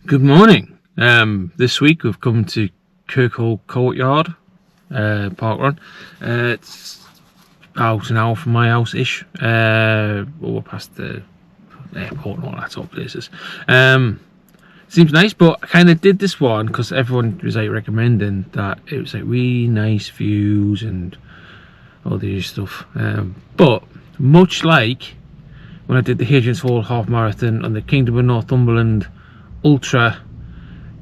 Good morning. This week we've come to Kirkharle Courtyard Parkrun. It's about an hour from my house-ish. We're past the airport and all that sort of places. Seems nice, but I kind of did this one because everyone was like recommending that it was like really nice views and all this stuff. But much like when I did the Hadrian's Hall half marathon on the Kingdom of Northumberland Ultra,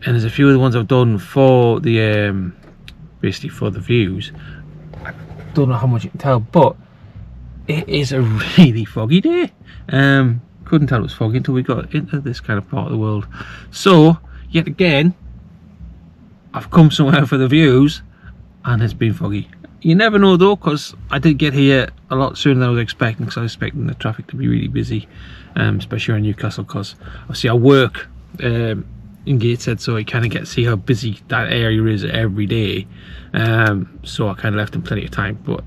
and there's a few of the ones I've done for the basically for the views. I don't know how much you can tell, but it is a really foggy day. Couldn't tell it was foggy until we got into this kind of part of the world. So yet again, I've come somewhere for the views and it's been foggy. You never know though, because I did get here a lot sooner than I was expecting, because I was expecting the traffic to be really busy, especially around Newcastle, because obviously I work in Gateshead, so I kind of get to see how busy that area is every day. So I kind of left in plenty of time, but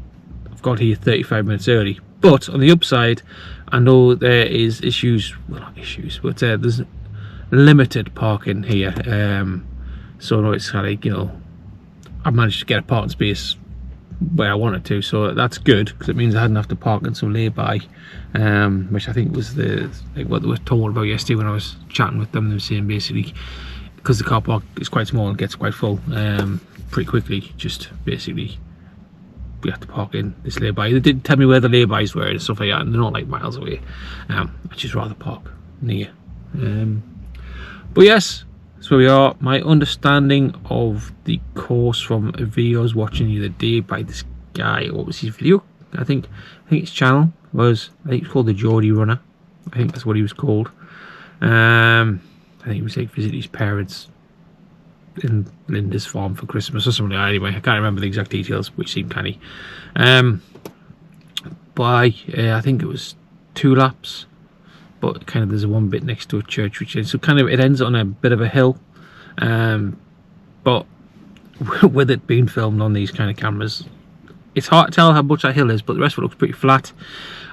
I've got here 35 minutes early. But on the upside, I know there is issues, well not issues, but there's limited parking here. So no, it's kind of like, you know, I managed to get a parking space where I wanted to, so that's good, because it means I hadn't have to park in some lay-by, which I think was what they were talking about yesterday when I was chatting with them. They were saying basically, because the car park is quite small and gets quite full pretty quickly, just basically we have to park in this lay-by. They didn't tell me where the lay-bys were and stuff like that, and they're not like miles away. I'd just rather park near. But yes, that's where we are. My understanding of the course from a video I was watching the other day by this guy. What was his video? I think his channel was, I think it's called the Geordie Runner. I think that's what he was called. I think he was like visiting his parents in Linda's farm for Christmas or something like that. Anyway, I can't remember the exact details, which seemed canny. But I think it was 2 laps. But kind of there's one bit next to a church, which is, so kind of it ends on a bit of a hill. But with it being filmed on these kind of cameras, it's hard to tell how much that hill is, but the rest of it looks pretty flat.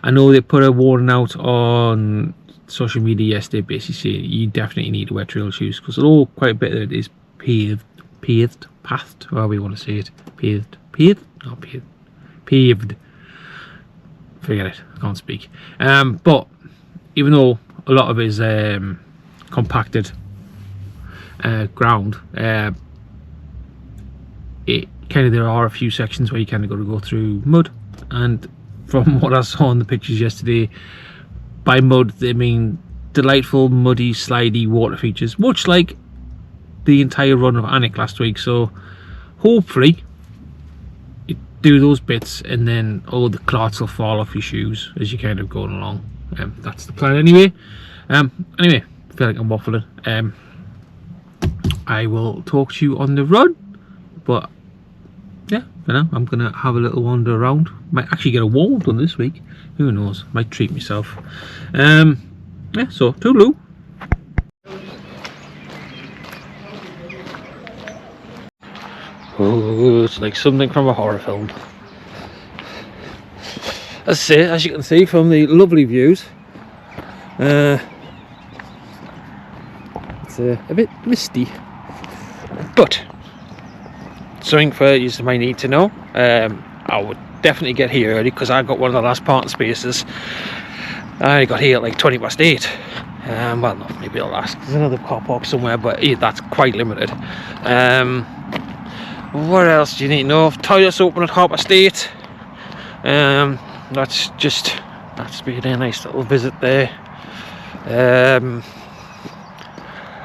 I know they put a warning out on social media yesterday, basically saying you definitely need to wear trail shoes, because although quite a bit of it is pathed, however you want to say it, paved. Forget it, I can't speak. But even though a lot of it is compacted ground, it kind of, there are a few sections where you kind of got to go through mud, and from what I saw in the pictures yesterday, by mud they mean delightful muddy slidey water features, much like the entire run of Anik last week. So hopefully you do those bits and then all the clots will fall off your shoes as you're kind of going along. That's the plan anyway. Anyway, I feel like I'm waffling. I will talk to you on the run, but yeah, for now I'm gonna have a little wander around. Might actually get a wall done this week, who knows, might treat myself. Yeah, so toodaloo. Oh, it's like something from a horror film. As you can see from the lovely views, it's a bit misty, but something for you might need to know. I would definitely get here early, because I got one of the last parking spaces. I got here at like 8:20. Well, no, maybe the last. There's another car park somewhere, but that's quite limited. What else do you need to know? Toilets open at 8:30. That's been a nice little visit there.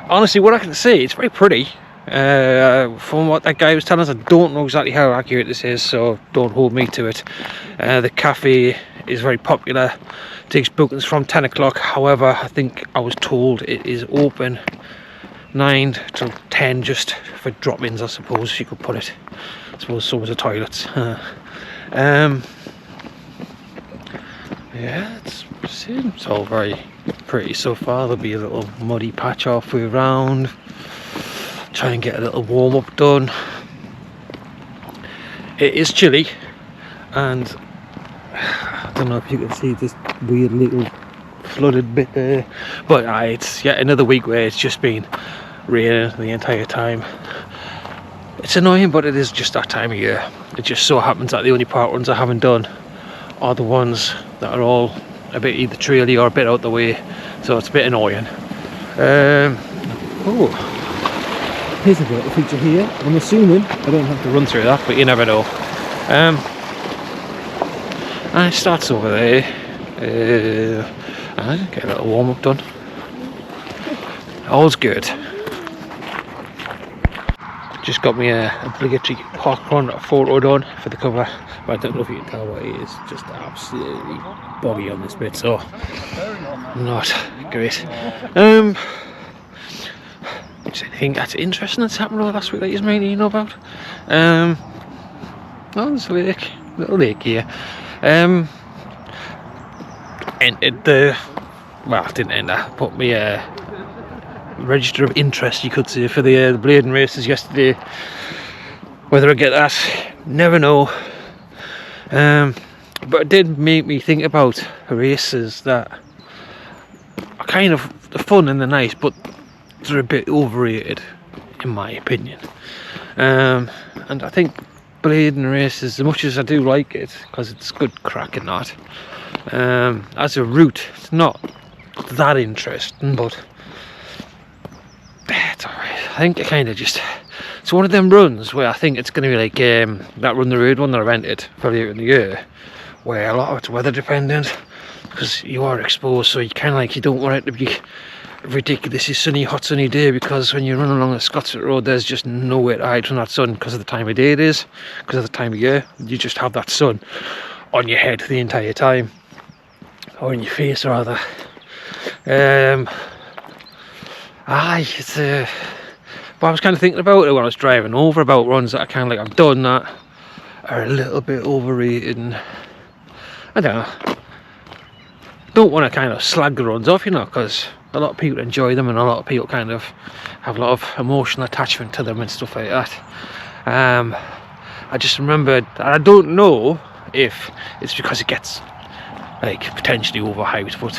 Honestly, what I can say, it's very pretty. From what that guy was telling us, I don't know exactly how accurate this is, so don't hold me to it. The cafe is very popular, takes bookings from 10 o'clock. However, I think I was told it is open 9 till 10, just for drop-ins, I suppose, if you could put it. I suppose so was the toilets. Yeah, it's all very pretty so far. There'll be a little muddy patch halfway around. Try and get a little warm-up done. It is chilly, and I don't know if you can see this weird little flooded bit there, but it's yet another week where it's just been raining the entire time. It's annoying, but it is just that time of year. It just so happens that the only park runs I haven't done are the ones that are all a bit either traily or a bit out the way, so it's a bit annoying. Oh, here's a little feature here. I'm assuming I don't have to run through that, but you never know. And it starts over there. I get a little warm up done. All's good. Just got me a obligatory parkrun photo done for the cover, but I don't know if you can tell what it is. Just absolutely boggy on this bit, so not great. Is anything that's interesting that's happened over last week that you might know about? Oh, there's a lake, little lake here. Entered the, well, I didn't enter, put me register of interest, you could say, for the blading races yesterday. Whether I get that, never know. But it did make me think about races that are kind of fun and they're nice, but they're a bit overrated, in my opinion. And I think blading races, as much as I do like it, because it's good crack and that, as a route, it's not that interesting, but it's alright. I think it kind of just, it's one of them runs where I think it's going to be like that Run the Road one that I rented for later in the year, where a lot of it's weather dependent, because you are exposed, so you kind of like, you don't want it to be ridiculously sunny, hot sunny day, because when you run along the Scottsford Road, there's just nowhere to hide from that sun because of the time of day it is, because of the time of year. You just have that sun on your head the entire time, or in your face rather. It's but I was kind of thinking about it when I was driving over, about runs that I kind of like I've done that are a little bit overrated, and I don't want to kind of slag the runs off, you know, because a lot of people enjoy them and a lot of people kind of have a lot of emotional attachment to them and stuff like that. I just remembered, I don't know if it's because it gets like potentially overhyped, but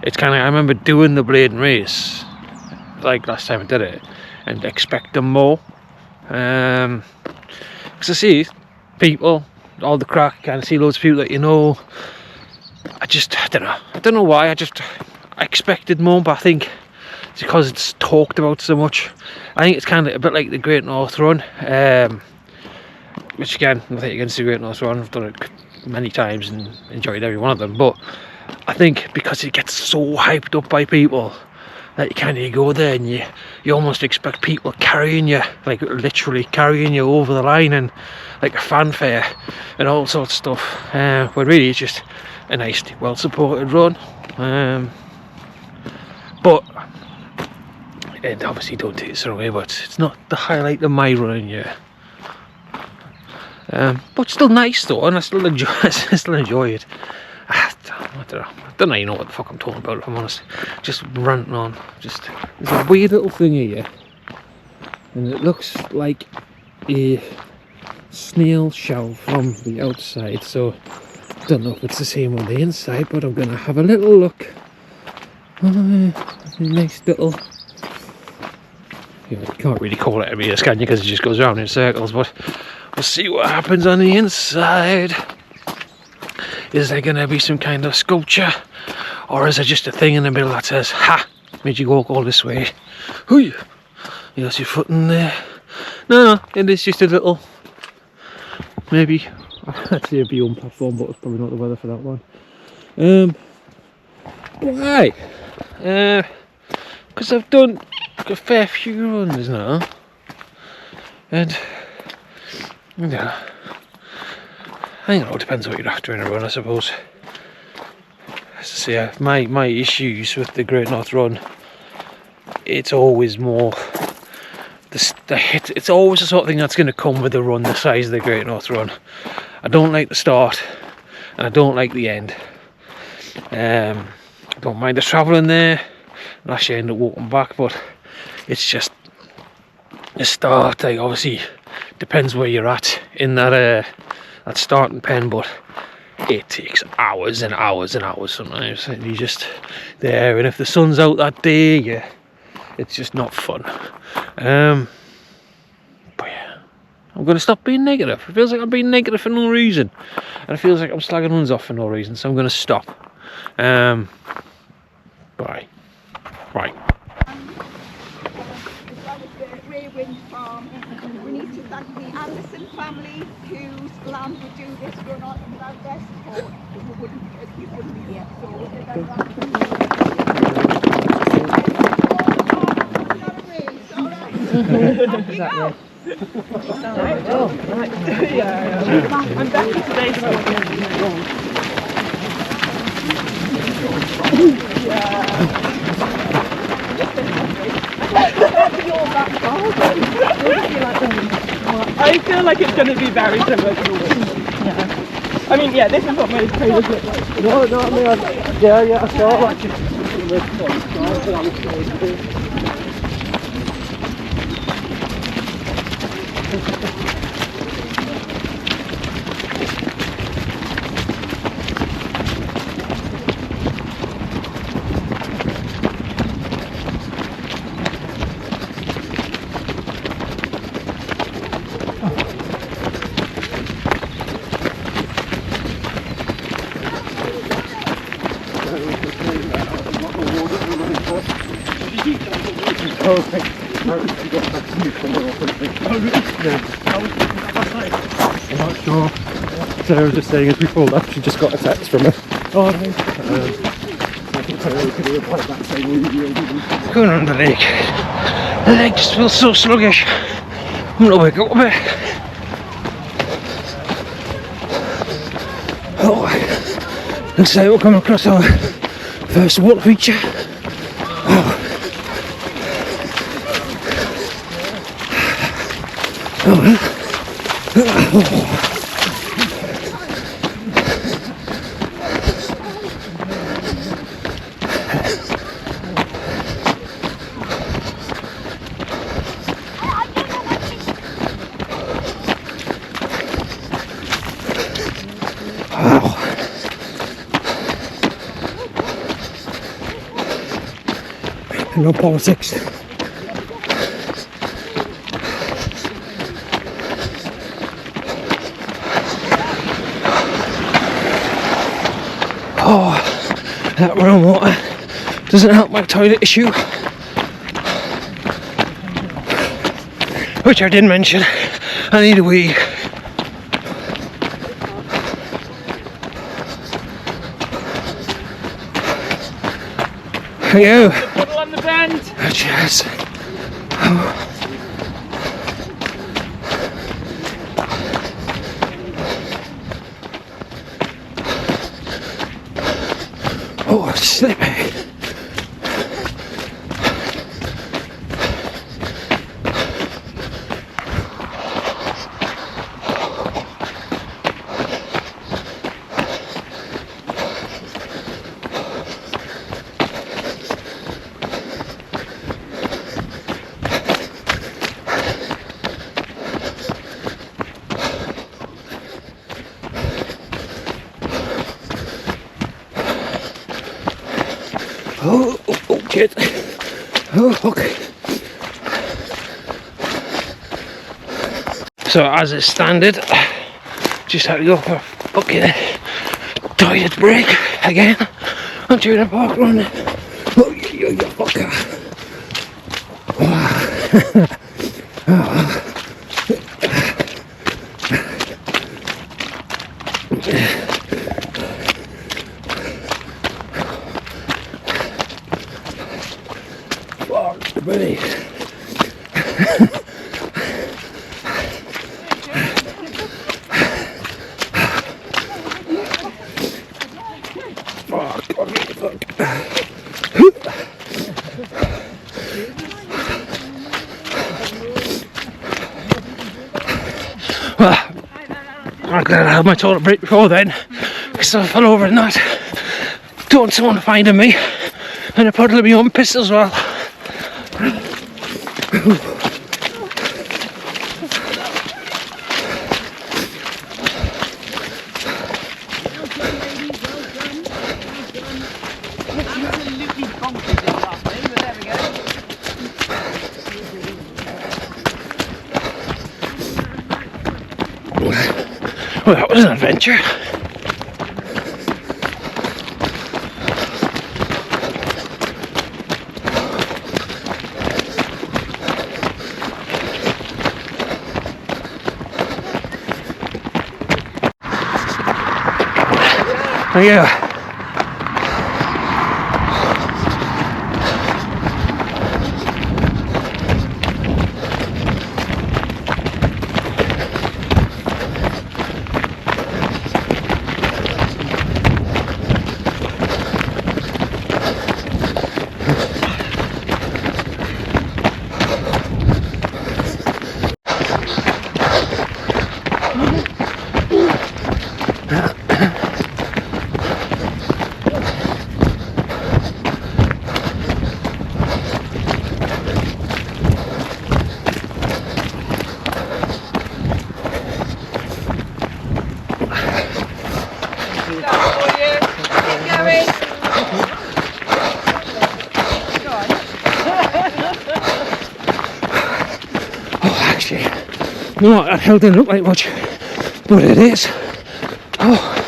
it's kind of, I remember doing the blading race like last time I did it and expecting more, because I see people, all the crack, kind of see loads of people that you know. I don't know why, I expected more, but I think it's because it's talked about so much. I think it's kind of a bit like the Great North Run, which again, nothing against the Great North Run, I've done it many times and enjoyed every one of them, but I think because it gets so hyped up by people that you kind of go there and you almost expect people carrying you, like literally carrying you over the line, and like a fanfare and all sorts of stuff, but really it's just a nice, well supported run. But, and obviously don't take this away, but it's not the highlight of my running year. But still nice though, and I still enjoy it. I don't know, you know what the fuck I'm talking about, if I'm honest. Just ranting on. Just, there's a weird little thing here, and it looks like a snail shell from the outside, so I don't know if it's the same on the inside, but I'm gonna have a little look. Nice little, you can't really call it a meter, can you, because it just goes around in circles, but we'll see what happens on the inside. Is there going to be some kind of sculpture, or is there just a thing in the middle that says, ha, made you walk all this way? Hoo! You got your foot in there. No, it is just a little, maybe, I'd say a beyond platform, but it's probably not the weather for that one. Why? Because I've done a fair few runs now, and yeah, I think it all depends what you're after in a run, I suppose. As I say, my issues with the Great North Run, it's always more it's always the sort of thing that's going to come with a run the size of the Great North Run. I don't like the start and I don't like the end. I don't mind the travelling there, and actually I end up walking back, but it's just the start. Like, obviously depends where you're at in that starting pen, but it takes hours and hours and hours sometimes, and you just there, and if the sun's out that day, it's just not fun. But yeah, I'm going to stop being negative. It feels like I'm being negative for no reason, and it feels like I'm slagging ones off for no reason, so I'm going to stop. Bye. Right. We need to thank the Anderson family whose land would do this run on, and without their support we wouldn't be here. So we'll give them that. I'm Becky today, so I feel like it's going to be very similar to yours. Yeah. I mean, yeah, this is what most trailers look like. No, I mean, yeah, I saw that. I'm not sure. Sarah was just saying as we pulled up, she just got a text from her. Oh, no. I think Sarah could have replied back saying, Going on the lake. The lake just feels so sluggish. I'm gonna wake up a bit. Oh, looks like we're coming across our first water feature. Oh. No politics. Oh, that brown water doesn't help my toilet issue, which I didn't mention. I need a wee. Thank you. puddle on the bend. Oh, cheers. Oh, it's slippy. Oh, shit. Oh, okay. So, as it's standard, just had to go for a fucking toilet break again. I'm doing a park run. Oh, you fucker. Fuck me. Well, I'm glad I had my toilet break before then, because I fell over in that. Don't want someone finding me, and a puddle of my own piss as well. Well, that was an adventure. Yeah. Actually, you know what, that hill didn't look like much, but it is. Oh.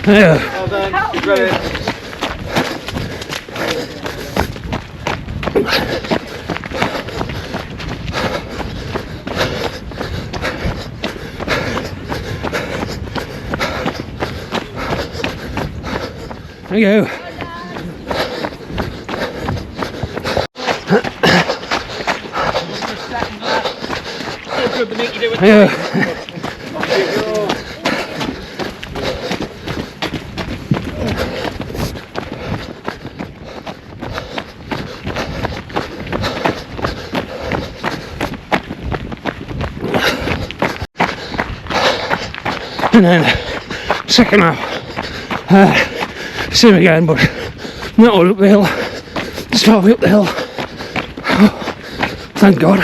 Yeah. Well done. Brilliant. There you go. Yeah. And then second half, same again, but not all up the hill, just halfway up the hill. Oh, thank God.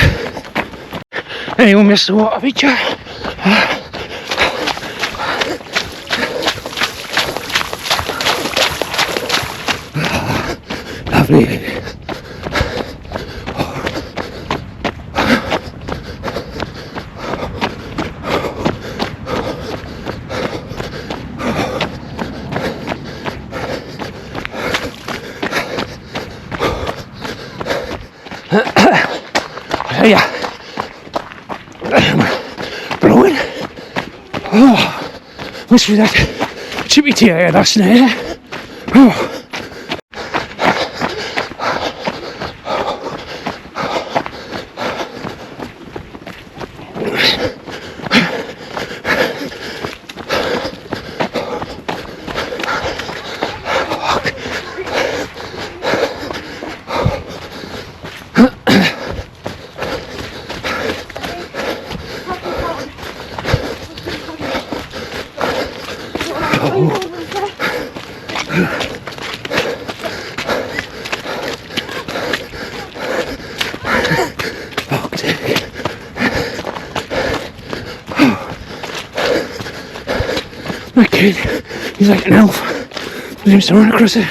Anyone missed the water feature? Lovely. Yeah, blowing. Oh, must be that chippy tea I had last night. Oh. That kid, he's like an elf. He seems to run across it.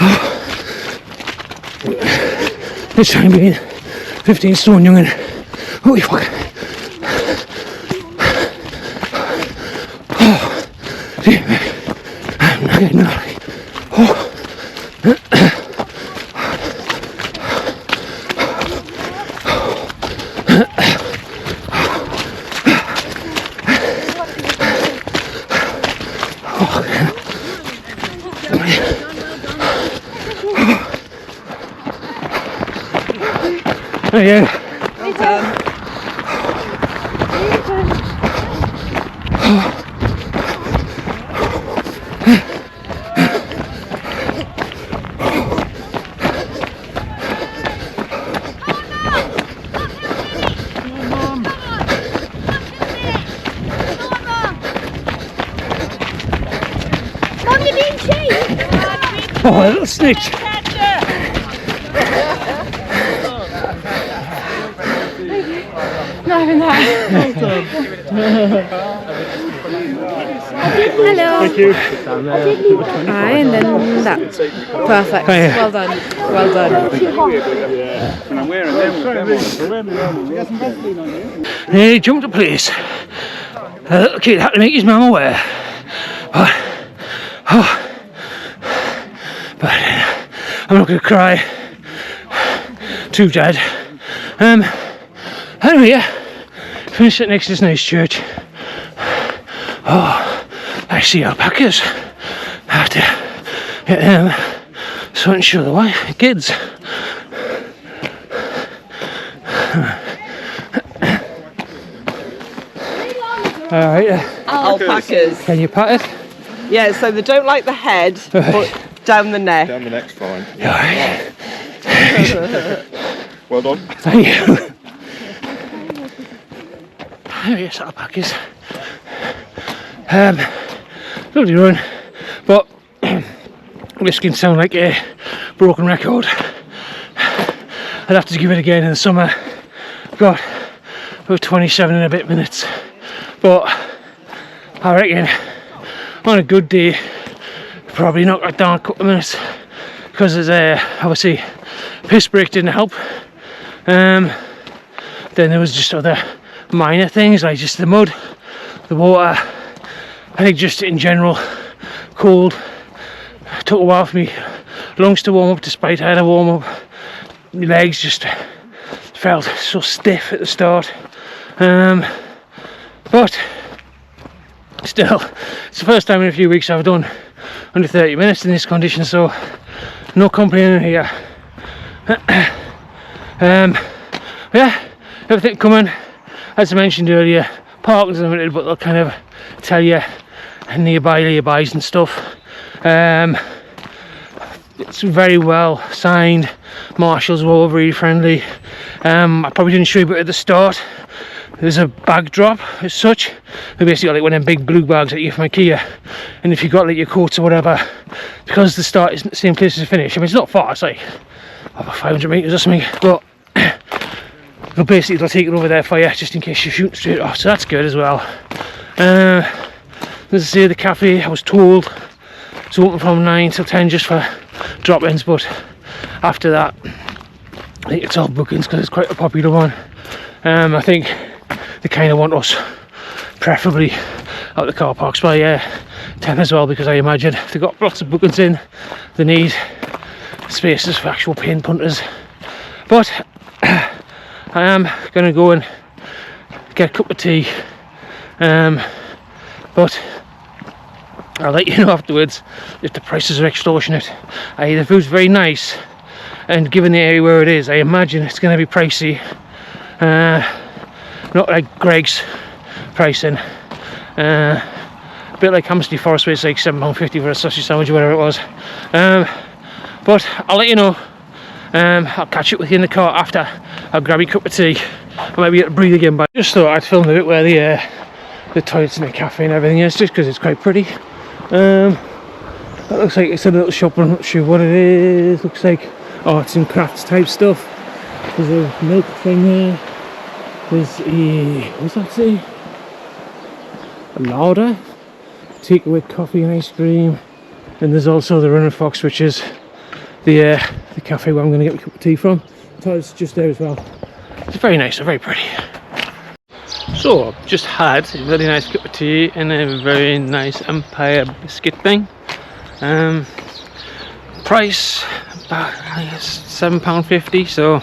Oh. This time being 15 stone young'un. Holy fuck. Oh, dear me. I'm not getting naughty. Oh. Oh yeah. Well done. Mum, you're being chased. Oh, a little snitch. Not even that. Hello. Thank you. Aye, and then that. Perfect. Oh, yeah. Well done. Well done. Hey, jumped a place. A little kid had to make his mum aware. But I'm not going to cry. Too dead. Anyway, yeah. Finished it next to this nice church. Oh, I see alpacas. I have to get them so I can show the wife, kids. Alright, Alpacas. can you pat it? Yeah, so they don't like the head, but down the neck. Down the neck's fine. Alright, Well done. thank you. Oh yes, alpacas. Lovely run, but this can sound like a broken record. I'd have to give it again in the summer. Got about 27 and a bit minutes, but I reckon on a good day probably knock that down a couple of minutes, because there's obviously piss break didn't help. Then there was just other minor things like just the mud, the water. I think just in general cold. It took a while for me lungs to warm up, despite I had a warm up. My legs just felt so stiff at the start, but still it's the first time in a few weeks I've done under 30 minutes in this condition, so no complaining here. Yeah, everything coming, as I mentioned earlier. Parking's limited, but they'll kind of tell you nearbys and stuff. It's very well signed. Marshals were all very friendly. I probably didn't show you, but at the start there's a bag drop as such. They basically got like one of them big blue bags that you get from IKEA, and if you got like your coats or whatever, because the start isn't the same place as the finish. I mean, it's not far, it's like about 500 metres or something, but basically they'll take it over there for you just in case you're shooting straight off, so that's good as well. As I say, the cafe, I was told it's open from 9 till 10 just for drop-ins, but after that I think it's all bookings because it's quite a popular one. I think they kind of want us preferably out the car parks by 10 as well, because I imagine if they've got lots of bookings in, they need spaces for actual paint punters. But I am going to go and get a cup of tea, but I'll let you know afterwards if the prices are extortionate. The food's very nice, and given the area where it is, I imagine it's going to be pricey. Not like Greg's pricing. A bit like Hammersley Forest, where it's like £7.50 for a sausage sandwich or whatever it was. But I'll let you know. I'll catch up with you in the car after. I'll grab you a cup of tea. I might be able to breathe again, but I just thought I'd film a bit where the toilets and the cafe and everything is, just because it's quite pretty. That looks like it's a little shop, I'm not sure what it is. Looks like arts and crafts type stuff. There's a milk thing there. There's a, what's that say? A larder. Takeaway coffee and ice cream. And there's also the Running Fox, which is the cafe where I'm going to get my cup of tea from. The toilet's just there as well. It's very nice, very pretty. So I've just had a very nice cup of tea and a very nice Empire biscuit thing. Price about, I guess, £7.50, so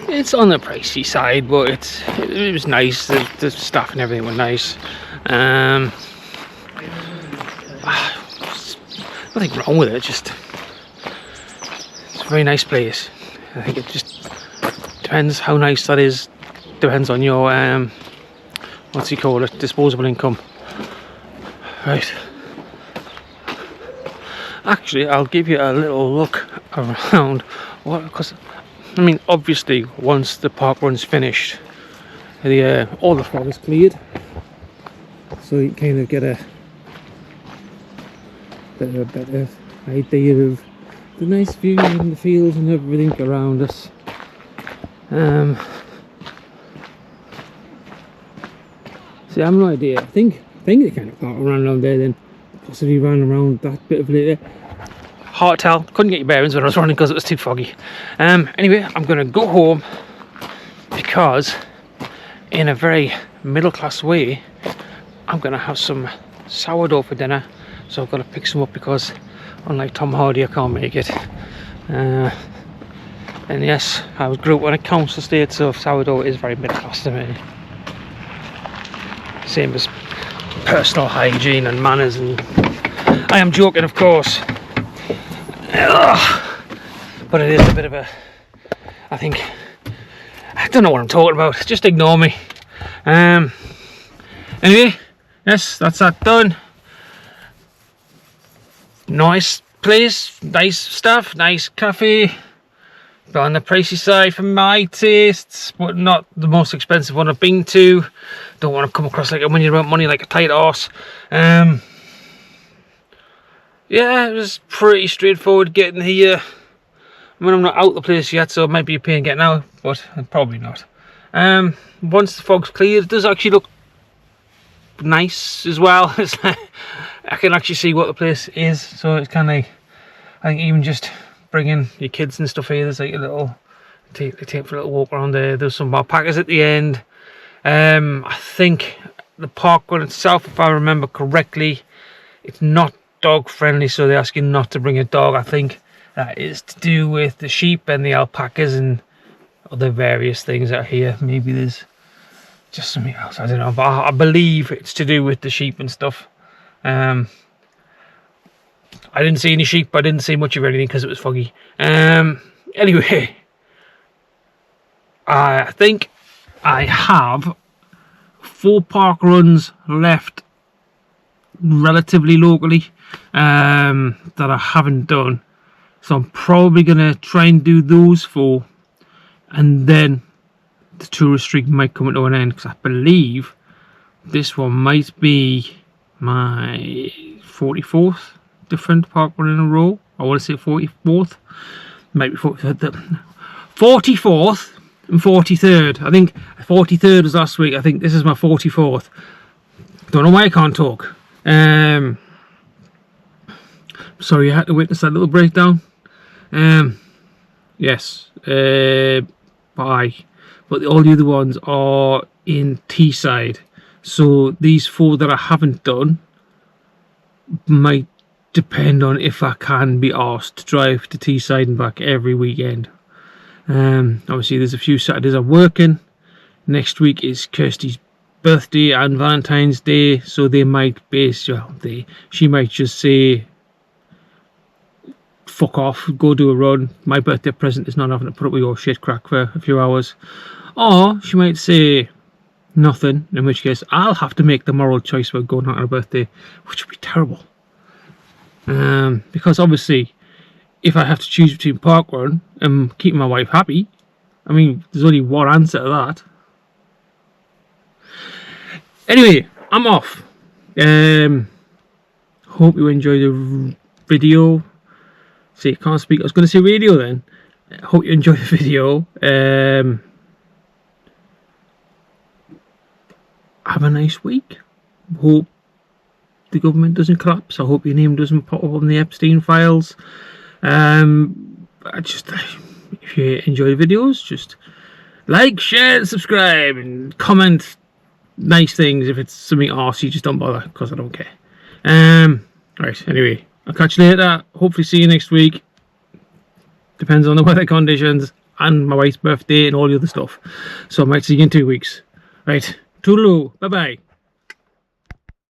it's on the pricey side, but it was nice. The staff and everything were nice. Nothing wrong with it, just it's a very nice place. I think it just depends how nice that is. Depends on your what's he call it, disposable income. Right, actually I'll give you a little look around, because I mean obviously once the park run's finished, all the fog is cleared, so you kind of get a better idea of the nice view and the fields and everything around us. See, I have no idea. I think they kind of ran around there, then possibly ran around that bit of later. Hard to tell. Couldn't get your bearings when I was running because it was too foggy. Anyway, I'm going to go home because, in a very middle-class way, I'm going to have some sourdough for dinner. So I've got to pick some up because, unlike Tom Hardy, I can't make it. And yes, I grew up on a council estate, so sourdough is very middle class to me. Same as personal hygiene and manners, and I am joking, of course. Ugh. But it is a bit of a, I think, I don't know what I'm talking about, just ignore me. Anyway, yes, that's that done. Nice place, nice stuff, nice cafe. But on the pricey side for my tastes, but not the most expensive one I've been to. Don't want to come across like when you're about money like a tight arse. Yeah, it was pretty straightforward getting here. I mean, I'm not out the place yet, so it might be a pain getting out, but probably not. Once the fog's cleared, it does actually look nice as well. It's like, I can actually see what the place is, so it's kind of like, I think even just bringing your kids and stuff here, there's like a little, take for a little walk around there. There's some alpacas at the end. I think the parkrun itself, if I remember correctly, it's not dog friendly, so they ask you not to bring a dog. I think that is to do with the sheep and the alpacas and other various things that are here. Maybe there's just something else, I don't know, but I believe it's to do with the sheep and stuff. I didn't see any sheep, I didn't see much of anything because it was foggy. Anyway, I think I have 4 park runs left relatively locally that I haven't done, so I'm probably gonna try and do those 4, and then the tourist streak might come to an end, because I believe this one might be my 44th different park run in a row. I want to say 44th, maybe 44th and 43rd. I think 43rd was last week. I think this is my 44th. Don't know why I can't talk. Sorry I had to witness that little breakdown. Yes, bye. But all the other ones are in Teesside, so these 4 that I haven't done might depend on if I can be asked to drive to Teesside and back every weekend. Obviously there's a few Saturdays I'm working. Next week is Kirsty's birthday and Valentine's Day, so they might base, well, she might just say fuck off, go do a run, my birthday present is not having to put up with your shit crack for a few hours. Or she might say nothing, in which case I'll have to make the moral choice about going out on her birthday, which would be terrible. Because obviously if I have to choose between parkrun and keeping my wife happy, I mean, there's only one answer to that. Anyway, I'm off. Hope you enjoyed the video. See, can't speak. I was going to say radio then. Hope you enjoyed the video. Have a nice week. Hope the government doesn't collapse. I hope your name doesn't pop up on the Epstein files. If you enjoy the videos, just like, share and subscribe and comment nice things. If it's something arsey, just don't bother, because I don't care. Right, anyway, I'll catch you later. Hopefully see you next week. Depends on the weather conditions and my wife's birthday and all the other stuff, so I might see you in 2 weeks. Right, toodaloo, bye bye.